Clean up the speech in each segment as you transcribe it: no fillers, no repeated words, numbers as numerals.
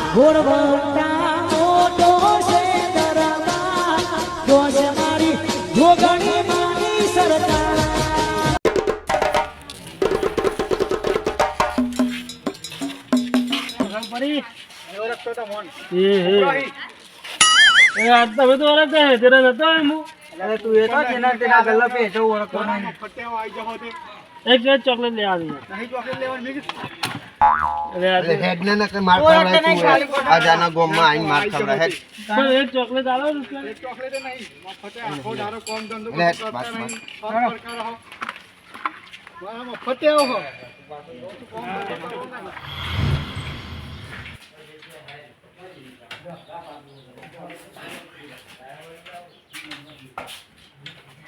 ઘોડવટા મોટો છે દરબાર જોશ મારી જોગણી મારી સરકાર પરી એવો રખતો તો મોન એ આજ તો બધું ઓળખ છે તેરા નતો હું અરે તું એ તો તેના ગલ્લા પે જો ઓળખતો નહીં ફટેવો આવી જવો તે એક ચોકલેટ લે આવી નહીં ચોકલેટ લેવાની મેં અરે હેડ ને કે માર ખવડાય આ જાના ગોમમાં આઈને માર ખવડાય હેડ પણ એક ચોકલેટ આલો રૂપિયા એક ચોકલેટ નહીં ફટે આખો દારો કોમ ધંધો લે, કરતા બસ, નહીં બસ. ફટકાર રહો બરાબર ફટેવો હો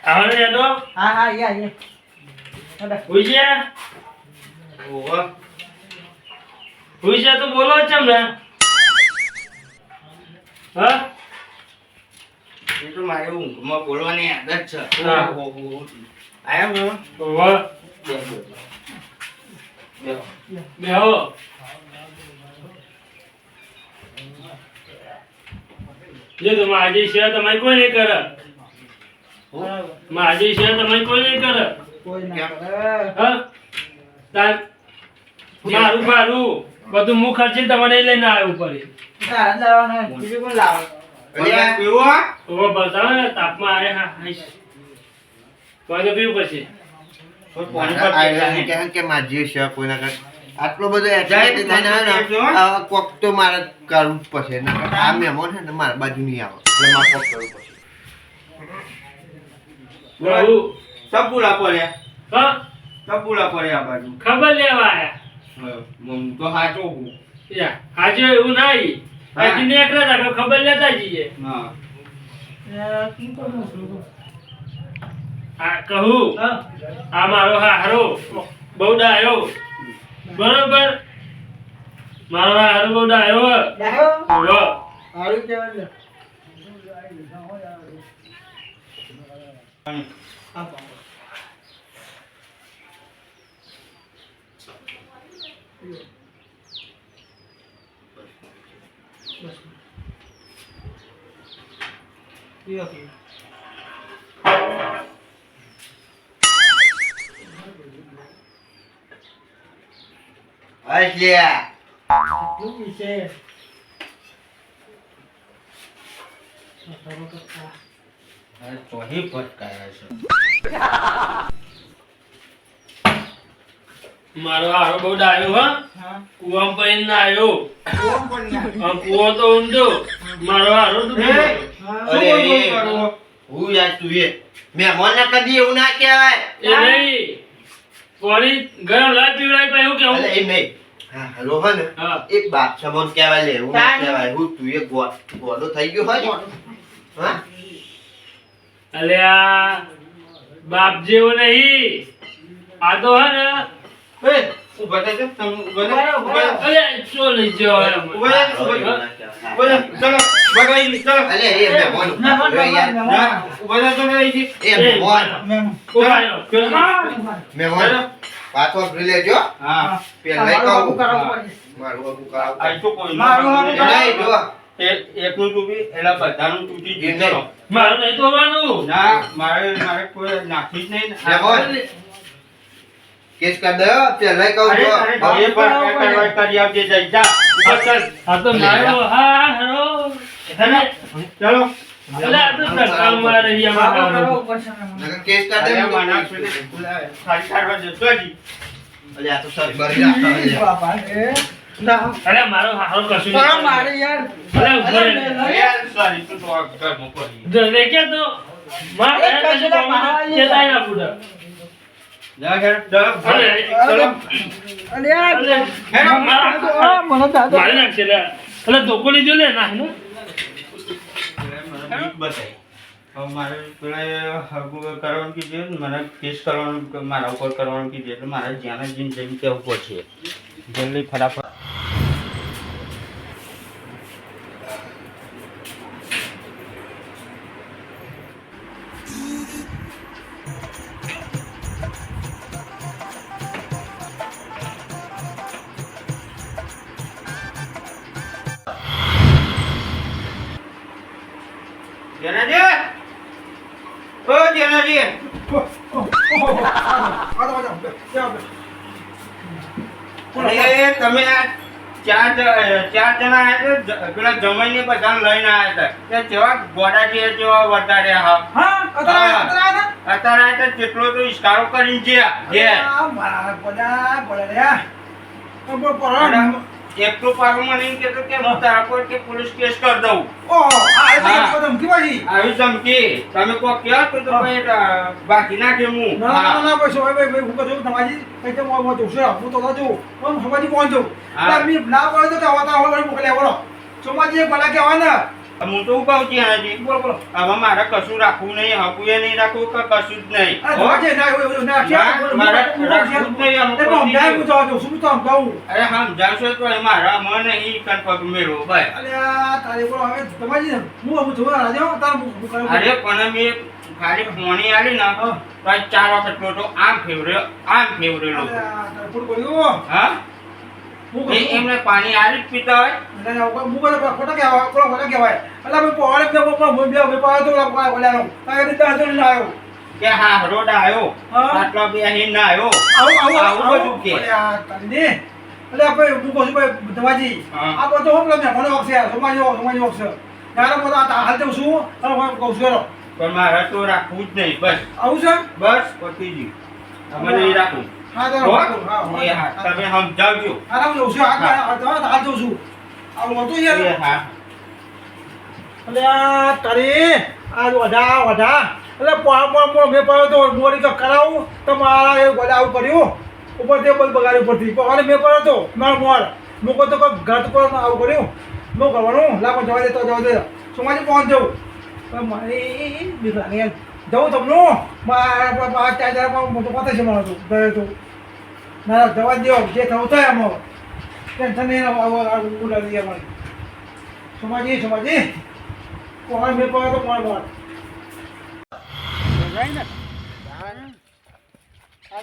આવડે યાદો હા હા યા હુઈજે ઓવા હુઈજે તો બોલો ચમ ને હા એ તો મારે ઊંઘમાં બોલવાની આદત છે હા. આયા બોલો ઓવા બેહો જે તો માજી છે તમે કોઈ નહીં કરે માજી છે તમે કોઈ નહીં કરે કોઈ ના કરે હા તાર મારું મારું બધું મુખ ખર્ચી તમને લઈને આવ્યું પડે તાર લાવવાના બીજું કોણ લાવે અલ્યા પીવો ઓવા બતાવો ને તાપમાં આરે હા હાઈશ કોઈ પીવું પછી આયરન કે માજી છે કોઈના કર આટલો બધો એક્સાઇટેડ થઈને આવ્યો ને આ કોક તો મારે કરવું જ પડશે ને આ મહેમાન છે ને મારા બાજુ નહીં આવે એટલે મારે કોક કરવું પડશે બહુ સબુલા પડે હા સબુલા પડે આ બાજુ ખબર લેવા આયા હું તો સાચો હું યા આજે એવું નહીં આજે નેકરા તા ખબર લેતા જઈએ હા શું કરું છું આ કહું આ મારો હારો બહુ ડાયો બરોબર મારો હારો બહુ ડાયો ડાયો ઓવો હારું કેવાનું અલ્યા શું વિશે ચોહી ફટકાયા છે મારો હારો બહુ ડાયો હા હા કુવામાં પૈન ના આવ્યો કોણ કોણ ના આ કુવો તો ઊંડો મારો હારો તો અરે હું યાર તું એ મહેમાન ને કદી એવું ના કહેવાય એ નહીં પાણી ગરમ લાલ પીવડાય પછી એવું કેવું અરે એ નહીં હા રોહન હા એક બાપ સમોન કહેવાય લે એવું ના કહેવાય હું તું એ ગોડો થઈ ગયો હોય હા અલ્યા બાપ જેવો નહીં આ તો હે ને એ ઉભા થઈ જા તમે ઉભા થઈ અલ્યા ચો લઈ જાઓ ઉભા ચલો બગાઈ ચલો અલે એ મહેમાન યાર ઉભા તો નહીં એ મહેમાન મહેમાન પાછો ભરી લેજો હા પેલા કહું કરાવવું મારું અબુ કરાવ આ તો કોઈ મારું હારું નહીં જો એકનું તૂટી એલા બધાનું તૂટી એ નહીં મારું નહીં તોડવાનું ના મારે કોઈ નાખી જ નહીં મહેમાન કેસ કર દો પેલા કહું જો એ પણ કરી આવજે જઈ જા આ તો મારો હા હેરો ચલો અલ્યા આ તો ધક્કા મારે અહીંયા કરાવવું પડશે નકર કેસ કર દે ખાલી કાઢવા જતો જી અલે આ તો સર બરી રાખતા બાપા એ ના અરે મારો હારો કશું પણ નહીં મારે યાર અરે ઉભો રહે. સોરી તું તો ઘર મૂકી જલ્દી કે તો માર એક કચરા બહાર લઈ કેતા ના બુડા જા ઘર ચલો અરે ચલો અલે યાર અરે આ મને દાદા મારી નાખશે લે અલે ધોકો લીધો લે ના હેને બીક બતાઈ હવે મારે પેલા હગું કરવાનું કીધું મને કેસ કરવાનું મારા ઉપર કરવાનું કીધું એટલે મારે જ્યાં જઈને જઈને કહેવું પડશે જલ્દી ફટાફટ તમે આ ચાર જણા આવ્યા છે પેલા જમાઈને બધાને લઈને આવ્યા હતા તે જેવા ગોડા છે જેવા વધાર્યા હા અત્યારે જેટલો તો ઇસ્કારો કરીને એટલું પાડું મને એમ કહેતો કે હું તારા પર કે પોલીસ કેસ કરી દઉં આવી ધમકી તમે કોઈ કહો તો ભાઈ બાકી નાખે હું હું તો કહું છું હાજી હવે મારે કશું રાખવું નહીં હકું એ નહીં રાખવું કે કશું જ નહીં અરે સમજાવશો તો મારા મન નહીં કન્ફર્મ મેળવો ભાઈ અરે પણ મેં ખાલી ફોણી આલી ને તો 4 વખત લોટો આમ ફેવરેલો હા એમને પાણી આલી જ પીતા હોય કે હા રોડ આવ્યો આટલો બે અહીં ના આવ્યો આવું બધું કે પણ મારે તો રાખવું જ નહીં બસ આવું છે બસ પતી ગયું અમે નહીં રાખવું તમે સમજાવજો કરાવું તો મારા એ બધા આવું કર્યું ઉપર ટેબલ બગાડી ઉપરથી પગારે મેં પડ્યો તો મારો મોર મૂકો તો કોઈ ઘર પર આવું કર્યું નો કરવાનું લાગો જવા દે સોમાજી પહોંચ જવું મારી દીકરાને જવું તમને મારા ચાર મોટું પતે છે મારું તો ના જવા દો જે થવું થાય આમાં ટેન્શન નહીં ઉડાડી દે અમારી સોમાજી કોણ મેં પડ્યો તો કોણ મોર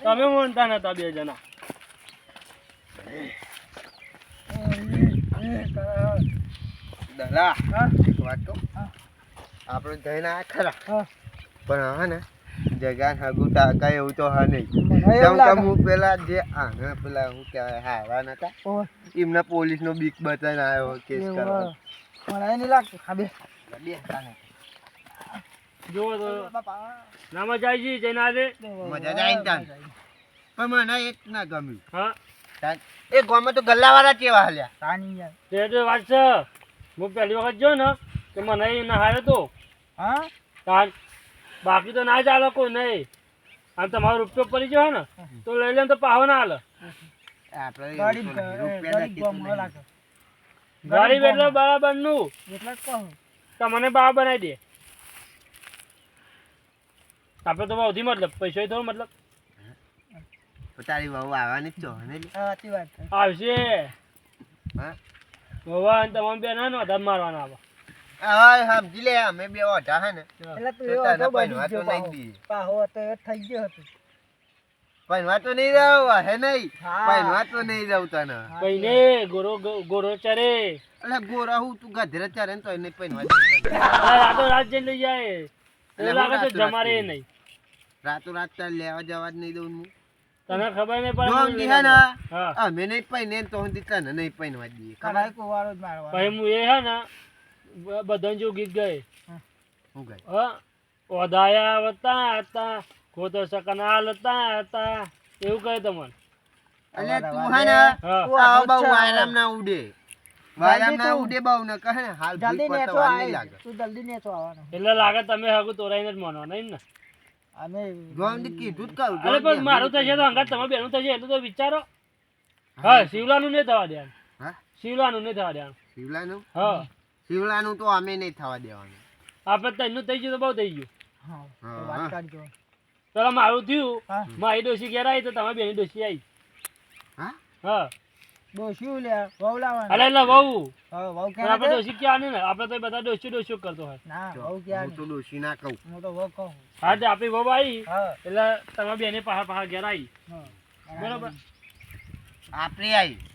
તમે મોનતા નતા બે જણા દલા એક વાત કહું આપણે જઈને આ ખરા પણ હા ને જગાન હગું તાકા એવું તો હા નહીં જેમ હું પેલા જે આને પેલા હું કહેવાય હારા નતા એમને પોલીસનો બીક બતાવીને આવ્યો કેસ કરવા મને નહીં લાગતું હા બે જો તો ના મજા આવી જઈને આજે મજા જ આવીને તાન પણ મને એક ના ગમ્યું હા એ ગામમાં તો ગલ્લાવાળા કેવા હાલ્યા તાની યાર તે તો વાત છે હું પહેલી વખત જો ને કે મને ના હારે તો હા તાન બાકી તો ના ચાલે કોઈ નહીં આમ તમારો રૂપિયો પડી ગયો ને તો લઈ લે તો પાહો ના હાલે ગાડી એટલે બરાબર નું એટલે જ કહું તમને બા બનાવી દે આપણે તો બહુ મતલબ પૈસો થોડો મતલબ તારી વહુ આવવાની જ છો ને સાચી વાત છે આવશે હા ભગવાન તમામ બે ના વધારે મારવાના આવે હા સમજી લે અમે બે ઓઢા હે ને એટલે તું તો એવો તને તો પૈણવા તો બની નહીં ગયો દઈએ. પાહો તો એ થઈ ગયો હતો પૈણવા તો નહીં રહું હે નહીં હા. પૈણવા તો નહીં રહું તને કઈને ગોરો ચરે એટલે ગોરા હું તું ગધેરે ચારે ને તો એને પૈણવા આ તો રાત જઈને લઈ જાય એવું લાગે છે જમારે નહીં રાતો રાત તાર લેવા જવા જ નહીં દઉં હું તને ખબર નહીં જો પડે સમજી હે ને હા અમે નહીં પૈને તો સુધી તને નહીં પૈણવા દઈએ કડાઈ કુવારો જ મારવાનો પછી હું એ હે ને બધા જો ગીત ગયે હું ગઈ ઓધાયા વતા હતા ખોતો સકના લતા હતા એવું કહે તમને એટલે તું હે ને હા તું આવો બહુ વાયરામ ના ઉડે વાયરામ ના ઉડે બહુ ને કહે ને હાલ જલ્દી ભૂલ નેચો પડતો વાર નહીં આવી લાગે તું જલ્દી નેચો આવવાનો એટલે લાગે તમે હગું તોરાઈને જ માનો નહીં ને અમે ગોમડી કીધું જ કહું અરે પણ મારું થશે તો અંગાત તમે બેનું થશે એટલું તો વિચારો હા શિવલાનું નહીં થવા દેવાનું હા શિવલાનું નહીં થવા દેવાનું શિવલાનું હા શિવલાનું તો અમે નહીં થવા દેવાનું આપણે તઈનું થઈ ગયું તો બહુ થઈ ગયું હા તો હા. વાત કાઢજો પેલા મારું થયું હા મારી ડોસી ઘેર આવી તો તમે બેની ડોસી આવી હા હા ડોસ્યું લે વહુ લાવવાનું અરે એટલે બહુ હા વહુ પણ ક્યાં આપણે છે? ડોસી ક્યાં નહીં ને આપણે તો બધા ડોસી કરતો હોય ના જો, વહુ ક્યાં હું તો નહીં ડોશી ના કહું હું તો વહુ કહું હા તે આપણી બહુ આવી હા એટલે તમે બેને પહાડ ઘેર આવી હા બરાબર આપણી આવી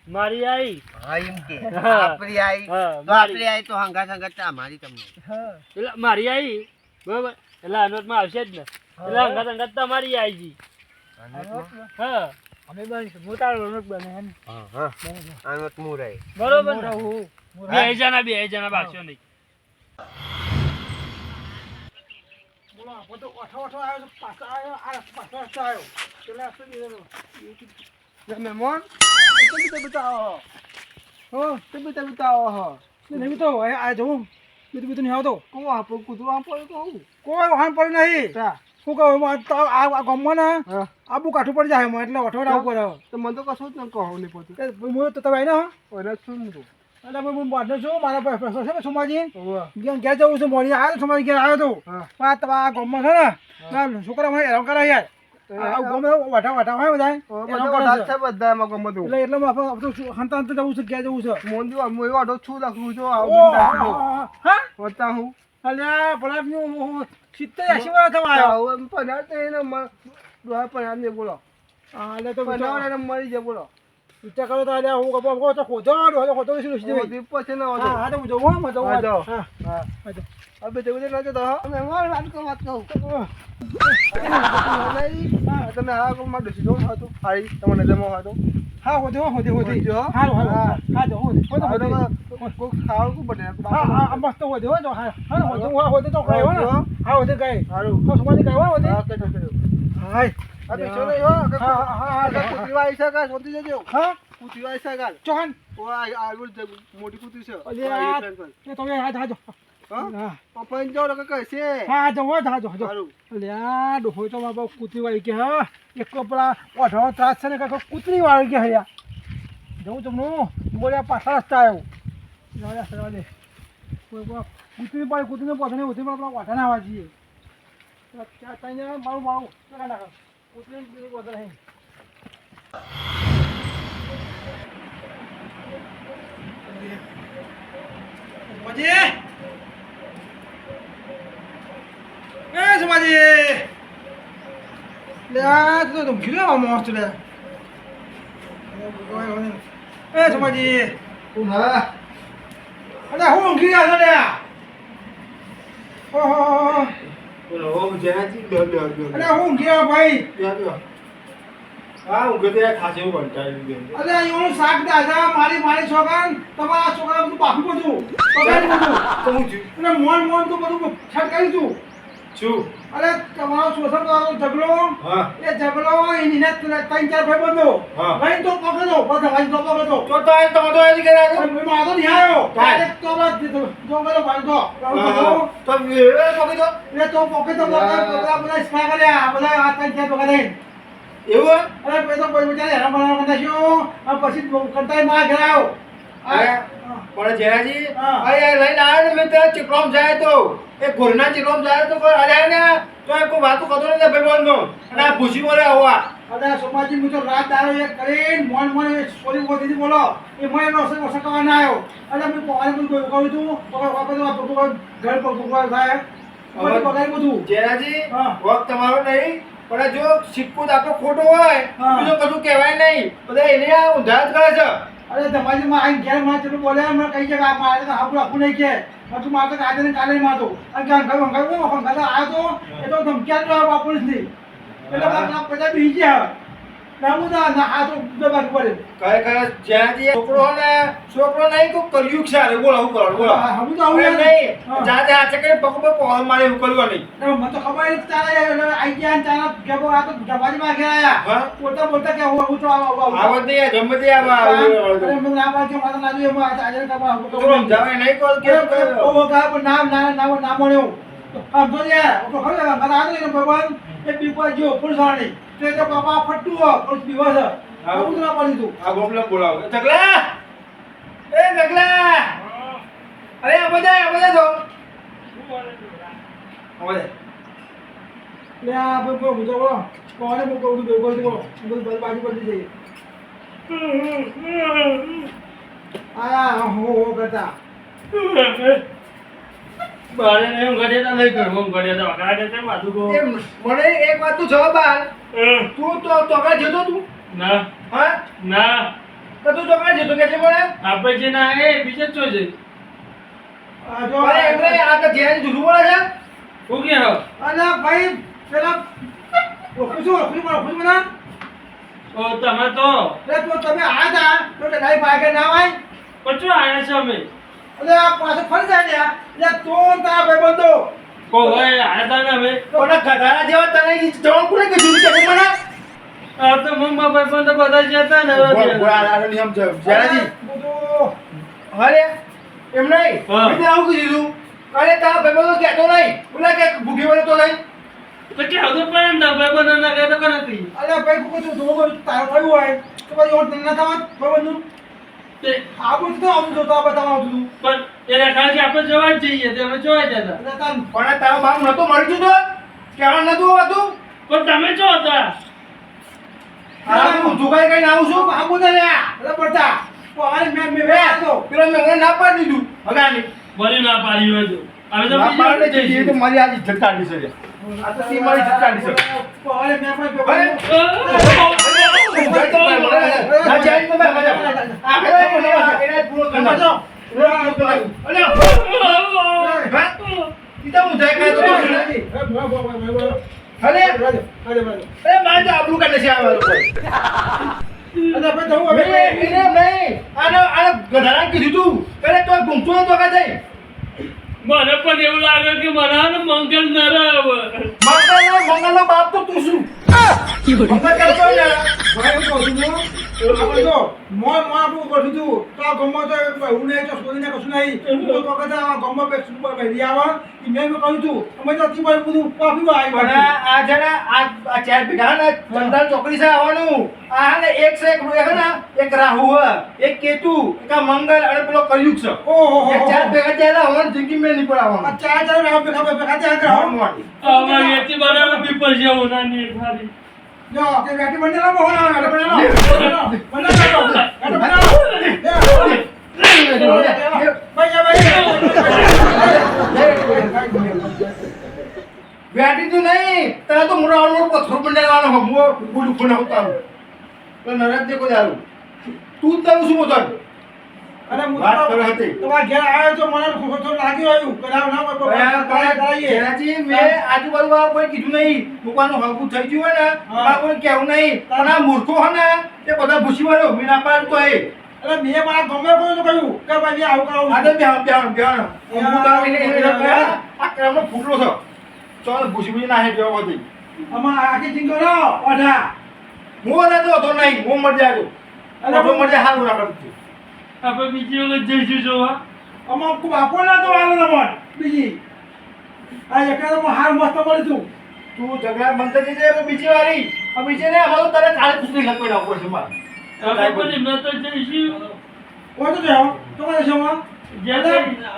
મારી આવી હા એમ કે હા. આપણી આવી હા તો મારી આપણી આવી તો હંગાત હંગાત અમારી તમને હા એટલે મારી આવી બરાબર એટલે અનોટમાં આવશે જ ને એટલે અંગાત અંગાત તમારી આવી જી અનવટમાં? હા અમે બનીશું મોટા રોનક બને હે ને હા હા આનો તો હું રહી બરોબર ને? હું બે જણા ભાગશો નહીં. બોલો આપણે તો ઓઠો આવ્યો તો પાછો આવ્યો આ પાછો રસ્તો આવ્યો પેલા રસ્તો દીધો મહેમાન તમે બતાવો તમે બતાવો હો નહીં તો આ જવું બીજું નહીં આવતો કોણ આપો કૂતરું આપો કહું કોઈ વાહન પડ્યું નહીં શું કહું આ ગમમાં ને હા આબુ કાઠું પડી જાય એટલે ઓઠો આવવું પડે તો મને તો કશું જ ન કહો નહીં પડતું હું તો તમે આવીને ઓરે શું તું એટલે હું બાંધો છું મારા પ્રશ્ન છે ને સોમાજી ઓવા ઘેર જવું છું મોડી આવ્યો સોમાજી ઘેર આવ્યો તો હા આ ગમમાં છે ને છોકરા મને હેરાન કરે યાર ગમે વાટા હોય બધા બધા એમાં ગમે તું એટલે હંતા જવું છે ક્યાં જવું છે મોંદી હું એવો આટો છું લખું છું હા હોતા હું અલ્યા ભલા 70-80 વર્ષ થવા આવ્યો પનાર તો એને પનાર ને બોલો એટલે તો પનાર એને મરી જાય બોલો વિચાર કરો તો અલ્યા હું કપો તો ખોતો પછી ના હા હા તો હું જવું હું જવું હા હા હવે તે બધે નતો તો અમે વાત કહું તમે હા કો માં દસી દો હતો હારી તમને જમો હતો હા હોતે હોતે. હા જો હોતે કોઈ ખાવ કો બને હા મસ્ત હોતે હો જો હા હોતે તો કઈ હો ને હા હોતે કઈ સારું તો સુમાની કઈ હો હોતે હા કે તો હાય આ બેસો નહીં હો હા કુતરી વાઈ સકા સોતી જજો હા કુતરી વાઈ સકા ચોહન ઓ આ મોટી કુતરી છે અલ્યા એ તો હા જો હા પપ્પા જો લગ કહેશે હા જો જો સારું અલ્યા ડોહો તો બાબા કૂતરી વાળી કે હા એક કપડા ઓઢો ત્રાસ છે ને કાકો કૂતરી વાળી કે હયા જવું જમનું બોલ્યા પાછા રસ્તા આવ્યો જવા દે કૂતરી પાડી કૂતરીને પોતાને ઉતરી આપણા વાટા ના આવવા જઈએ ત્યાં મારું ચલા નાખો કૂતરી પોતા નહીં મજે એ સમાજી લે આ તો તું ઘીરે આવ મસ્ત લે એ સમાજી હા અરે હું ઘીરે આ લે ઓહો બોલો ઓ જેનાથી દો અરે હું ઘીરે ભાઈ હા હું ગતે ખાસે વંટાઈ ગયો અરે અહીંનું શાક દાદા મારી છોકરાને તમારા છોકરા બધું બાફી બધું પગાડી બધું તો હું છું અને મોન તો બધું છટકાઈ તું છું અરે તમારો શોષણ કરવાનો ઝઘડો હા એ ઝઘડો એની 3-4 ભાઈ બંધો હા. ભાઈ તો પકડો ભાઈ તો પકડો તો આ તો એ કર્યા મારો નહીં આવ્યો કાંઈ. ડાયરેક્ટ તો ગયો ભાઈ તો તો એ પકડી દો એ તો પોકે તો બધા સ્પા કર્યા બધા આ 3-4 પકડે એવું અરે પછી તો કોઈ બિચારે હેરાન બનાવવા નાખ્યો અને પછી કરતાય માં ઘરે આવ્યો પણ જેનાજી હા. આ લઈને આવ્યો ને મેં ત્યાં ચિકલોમ જાય તો એ ઘોરના ચિકલોમ જાય તો કોઈ અલ્યા ને તો એ કોઈ વાતો કરતો નથી ભાઈબંધનો અને આ ભૂસી બોલે હોવા અરે સોમાજી હું તો રાત દારો એક કરીને મોન સોરી બોલતી બોલો એ મને એનો ઓછો કરવા ના આવ્યો એટલે મેં પોવાને બધું કહ્યું તું ઘર પર ભૂગવા થાય પગાર બધું જેનાજી હા. વખત તમારો નહીં પણ જો સિક્કો આપણો ખોટો હોય હા. બીજું કશું કહેવાય નહીં બધા એને આ ઊંધા જ કરે છે અરે તમારી માં આઈ ઘેર માં ચલો બોલે મને કઈ છે કે આ મારે તો હાબુ આપું નહીં કે તું મારે તો આજે ને કાલે મારતો અને કે અંકલ આવ્યો તો એ તો ધમક્યા જ બાપુ નથી એટલે બધા બધા બીજી ગયા નામું ના આ તો દબાક પડે ખરેખર જેનાજી છોકરો ને છોકરો નહીં તો કર્યું છે અરે બોલો હું કરો બોલો હમું તો આવું નહીં હા. જાતે આ ચક્કર પગ પર પહોળ મારે એવું કર્યું નહીં મને તો ખબર નથી તારા આઈ ગયા ને તારા કેવો આ તો જમાજી માં ગયા આયા હા બોલતા કે હું તો આવું આવત નહીં જમત નહીં અરે મને ના પાડજો માતા ના જોઈએ હું આજે કબા છોકરો સમજાવે નહીં કોલ કેમ કર્યો ઓ કા પણ નામ મળ્યો આમ તો યાર તો ખબર મારા આ તો ભગવાન એ પીપા જો પુરસાણી તે તો બાપા ફટ્ટુ પણ પીવા છે આવું ના પડી તું આ ગોપલા બોલાવો ચકલા એ ચકલા અરે આ બધા તો હવે લે આ બબો મુજો બોલો કોને મો કહું દો બોલો બોલ બાજુ પડી જઈએ આયા હો કરતા બારે ને હું ગડ્યા નહીં કરું હું ગડ્યા તો વગડા દે માથું કો એ મને એક વાત તું જવાબ આલ તું તો તોકા જતો તું ના હા ના તો તું તોકા જતો કે છે મને આપણે જે ના એ બીજે જ છે આ જો અરે એમને આ તો જેને જુઠું બોલે છે હું કે હો અલા ભાઈ પેલા ઓફિસો ઓફિસ મને ઓ તમે તો એટલે તો તમે આયા તા તો કે નહીં ભાગે ના હોય પણ શું આયા છો અમે એટલે આ પાછો ફરી જાય ને એટલે તો તારા ભાઈબંધો કો હોય આયા તા ને અમે કોના ગધાડા જેવા તને જવાનું કોને કીધું કે મને આ તો મમ્મા ભાઈ તો બધા જતા ને આ નિયમ છે જરાજી અરે એમ નહીં હા. મેં આવું કીધું અરે તારા ભાઈબંધો કહેતો નહીં બોલા કે ભૂખી વળે તો નહીં તો કે હદું પણ ના ભાઈ બના ના કહેતો કે નથી અરે ભાઈ કોઈ તું જો તારો થયું હોય તો ભાઈ ઓર ના થવા ભાઈબંધો તે આવું તો આવું જોતા બતાવવા આવતું પણ એને ખાલી આપણે જોવા જ જઈએ તે અમે જોવા જતા એટલે તાર પણ તારો બાપ નતો મળી જતો કેવા નતું હતું પણ તમે જો હતા આ હું દુકાઈ કઈ આવું છું આવું તો લે એટલે પડતા પણ મેં તો પેલો મેં ના પાડી દીધું હગાની ભરી ના પાડી હોય તો હવે તો ના બીજી પાડે વખત છે જઈશું. તો મારી આજી જટાડી છે આ તો તી મારી જટાડી છે અરે મેં ના જાય તો મેં આ એને પૂરો કરવા જો ઈતા હું જાય કાય તો અરે મારે તો આબરૂ કાઢે છે આ લોકો અરે ભાઈ તો હવે એને નહીં આને ગધાડા કીધું તું પેલે તો ઘૂમતો નતો કે જાય મને પણ એવું લાગે કે મારા ને મંગલ ન રહે મંગલનો બાપ તો તું શું મંગલ કરતો ને ભાઈ હું કહું છું આપણે જો મોય આપણું કરું છું તો આ ગમમાં તો હું નહીં તો સોરીને કશું નહીં તો વખત આ ગમમાં બે સુપર ભરી આવા કે મેં કહ્યું છું અમે તો તી બધું પાપી આવી આ જણા આ ચાર બીઘા ને ચંદન ચોકડી છે આવવાનું આ ને એક છે એક રાહુ એક કેતુ એક આ મંગલ અને પેલો કલયુગ છે ઓહો એક ચાર ભેગા જાય હવે જિંદગી મેં નહીં પડાવવાનું આ ચાર ચાર રાહુ ભેગા ત્યાં કરાવવાનું અમારી એથી બરાબર પીપલ જેવું નાની ખાલી જો કે બેટી બંનેલા મોહના બેટી બેટી તું નહીં તને તો મોટા ઓળો પથ્થર બંનેલાનો હો મો ગુડુ ફોન ઉતારું તો નરજ દે કો દારૂ તું તને શું બોલતો અરે હું વાત કરે હતી તમાર ઘેર આવ્યો તો મને ખોખો લાગ્યો આવ્યું કરાવ ના કરાઈએ જેનાજી મે આજુબાજુ વાળા કોઈ કીધું નહીં દુકાનનું હલકું થઈ ગયું હોય ને આ કોઈ કહેવું નહીં પણ આ મૂર્ખો હો ને તે બધા ભૂસી વાળો મીના પાડ તો એ અરે મેં મારા ગમે કોઈ તો કહ્યું કે ભાઈ આવું કરાવું આ તો બેહાણ હું તારે આ ક્રમનો ફૂટલો છે ચાલ ભૂસી ના હે જેવો હતી અમાર આખી ચિંતો નો ઓઢા હું નતો તો નહીં હું મર જાજો અરે હું મર જા હારું રાખતું આપણે બીજી વખત જઈશું જોવા અમાર ખૂબ આપો ના તો હાલ નમર બીજી આ એકદમ હાર મસ્ત મળી તું ઝઘડા બંધ થઈ જાય તો બીજી વારી આ બીજે ને અમારો તારે કાલે કુછ નહીં લખવા પડશે માર આપણે પણ એમના તો જઈશું કોઈ તો જાવ તો કઈ જવા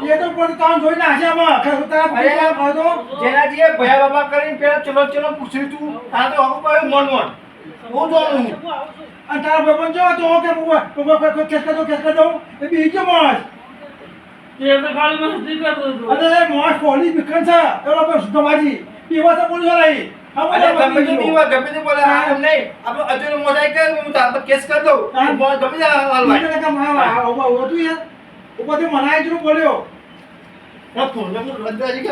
એ તો પણ કામ જોઈને આશે આમાં તારા ભાઈ આ તો જેનાજી એ ભયા બાબા કરીને પેલા ચલો પૂછ્યું તું તા તો હકુ પાયો મન હું જોનું અને તારા ભાઈ જો તો કે હું કેસ કરતો એ બીજો માસ તે તો ખાલી મસ્તી કરતો હતો અરે માસ પોલીસ વિકન છે એનો બસ સુધવાજી પીવા તો પોલીસ વાળી અરે ગમે તે પીવા ગમે તે બોલે આ એમ નહીં આપણે અજોનો મોજાઈ કર હું તાર પર કેસ કર દઉં તું બોલ ગમે તે હાલ ભાઈ મને કે મારા ઓબા તું યાર ઉપર થી મનાય જ બોલ્યો આ ફોન ને લંદાજી કે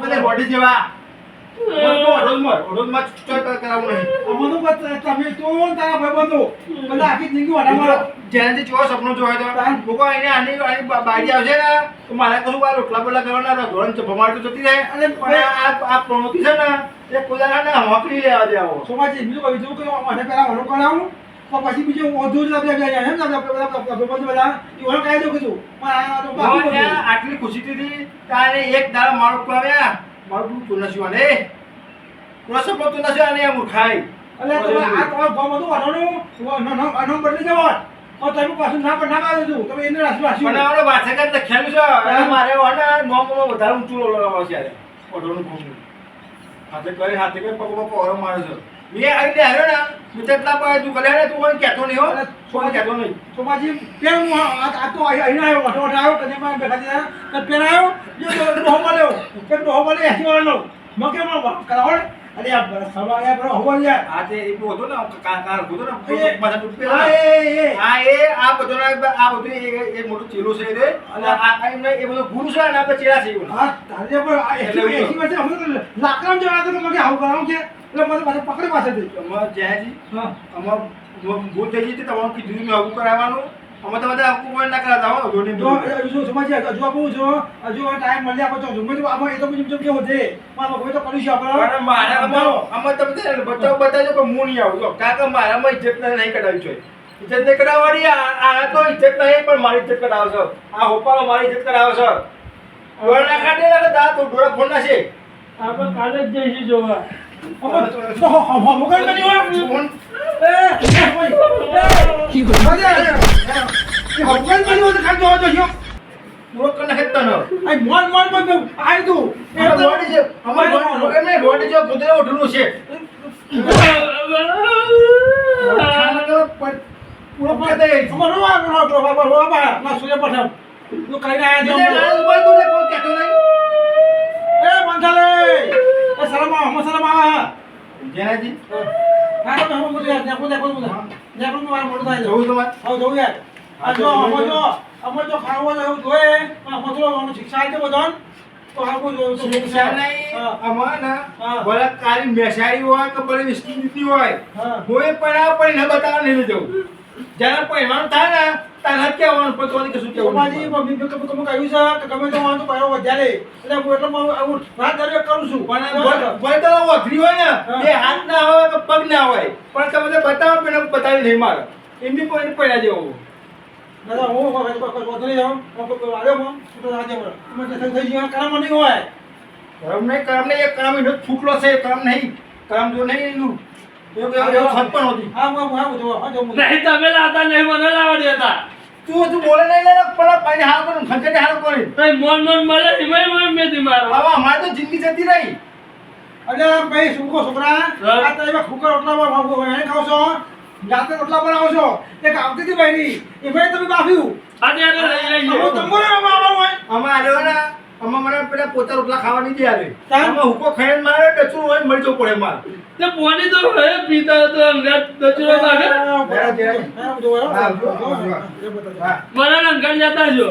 અરે બોડી જેવા ઓડોમાં ચોય કરાવું નહીં અમનો બત તમે તો તારા ભાઈબંધો બધા આખી જિંદગી વાડામાં જેને જો સપનો જોયો તો લોકો એને આની બાજી આવશે ને તો મારે કશું આ રોટલા બોલા કરવાના ધોરણ ભમાડ તો જતી રહે અને આ પ્રણોતી છે ને એ કોદાના હોકરી લેવા દે આવો સોમાજી બીજું કઈ બીજું કે મને પેલા વડો કરાવું તો પછી બીજું ઓધો જ આપણે ગયા એમ ને આપણે બધા એ વડો કાઈ દો કીધું પણ આ તો બાકી આટલી ખુશી થી તારે એક દાડા મારો આવ્યા મારું તું નસીવાને કોસો પોતો નસીવાને આ મૂર્ખાઈ અલે તમે આ તમાર ગામ હતું વાડોનું અનો બદલી જવા તો તમે પાછું ના પણ ના આવી દઉં તમે એને રાસી પણ આવડો વાછે કર ખેલું છે મારે વાડા નોમો વધારે ઊંચું લગાવવા છે યાર વાડોનું ઘૂમ હાથે કરી પગ ઓરો મારે છે મે આઈ દે હારો ના મુતેટલા પાય તું કલ્યાણે તું કોઈ કહેતો નહીં હો કોઈ કહેતો નહીં સોમાજી પેર હું આ તો અહીં આવ્યો ઓટો આવ્યો કને માં બેઠા છે પેર આવ્યો જો તો મળ્યો કે તો મળે એસી વાળો મકે માં કરાવડ અરે આ સવા આ બરો હોવા યાર આ તે એ બોતો ને કાર બોતો ને માથા તું પેલા આ બધો આ બધું એક મોટું ચેલો છે રે અને આ એમને એ બધો ગુરુ છે ને આપણે ચેલા છે હા તારે પણ આ એસી વર્ષે અમે લાકડામ જવા તો મકે આવું કરાવ કે એટલે મને પાછા પકડી પાછળથી. અમારે જયાજી હા અમાર ભૂલ થઈ ગઈ હતી તમારું કીધું મેં આવું કરાવવાનું અમે તો બધા આખું કોઈ ના કરાતા હો ધોની જો હજુ સમાજે હજુ આપું છો હજુ ટાઈમ મળી આપો છો મેં તો આમાં એ તો મુજબ કેવો છે મારા કોઈ તો કર્યું છે આપણે પણ મારા આમાં તમે બતાવો બતાવજો કે હું નહીં આવું જો કારણ કે મારામાં ઇજ્જત નહીં કઢાવી છે ઇજ્જત નહીં કઢાવવાની આ તો ઇજ્જત નહીં પણ મારી ઇજ્જત કઢાવે છે આ હોપાળો મારી ઇજ્જત કઢાવે છે ડોળ ના કાઢે એટલે દા તો ડોળા ફોન ના છે આપણે કાલે જ જઈશું જોવા. મોકલ કરી હોય ફોન જેનાજી જવું તમારે શિક્ષા આપજો બધાને તો આવું શિક્ષા નહીં અમારા બળાત્કારી મેસાડી હોય કે બળી વિસ્કી દીધી હોય કોઈ પણ ન બતાવવા નહીં જવું જ્યારે પહેરવાનું થાય ને તારે કહેવાનું પણ કશું સોમાજી કહેવું મમ્મી તમે કહ્યું છે કે ગમે તો વાંધો પાયો વધારે એટલે હું એટલે હું રાત દરવેક કરું છું પણ ભલે તો વખરી હોય ને એ હાથ ના હોય કે પગ ના હોય પણ તમે તો બતાવો પણ બતાવી નહીં મારે એમની પણ પડ્યા જેવું દાદા હું વધુ નહીં જાઉં આવ્યો તો આજે મને થઈ ગયો કામ નહીં હોય કરમ નહીં એક કરમ એનો ફૂટલો છે કરમ નહીં કરમ જો નહીં એનું એવું ખત પણ હોતી હા હું જો હા જો નહીં તમે લાતા નહીં મને લાવવા દેતા. તું બોલે નહીં લે પણ પાણી હાલ કરું ખંચે હાલ કરી તઈ મોન મળે એમાં મેં દી મારો. હવે અમારે તો જિંદગી જતી રહી અરે ભાઈ સુકો છોકરા આ તો એમાં ખુકર રોટલા એને ખાવ છો જાતે રોટલા બનાવો છો એક આવતી હતી ભાઈની એ ભાઈ તમે બાફ્યું આજે આજે લઈ હું લઈએ. તમને આવવાનું હોય અમે આવ્યો ને અમે મને પેલા પોતા રોટલા ખાવા નહીં દે આવે તાર? અમે હુકો ખાઈને મારે ડચું હોય મરી જવું પડે મારે તે પોની તો હવે પીતા તો અંગાત દચરો લાગે. મને અંગાત જતા જો.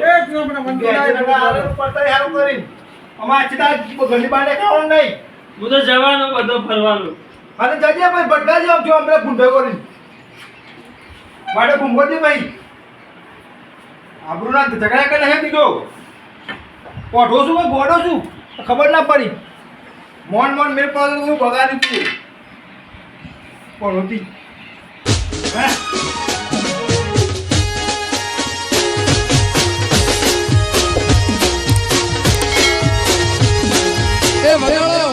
ઘરની બાને ખાવાનું નહીં હું તો જવાનો બધો ફરવાનો. અને જજે ભાઈ ભટકા જાવ જો અમને ગુંડો કરી મારે ગુંગો દે ભાઈ આબરૂ ના ઝઘડા કરે હે દીધો પોઠો છું કે ગોડો છું ખબર ના પડી મોન મોન મેર પર હું બગાડી છું પણ હોતી એ મલયાળો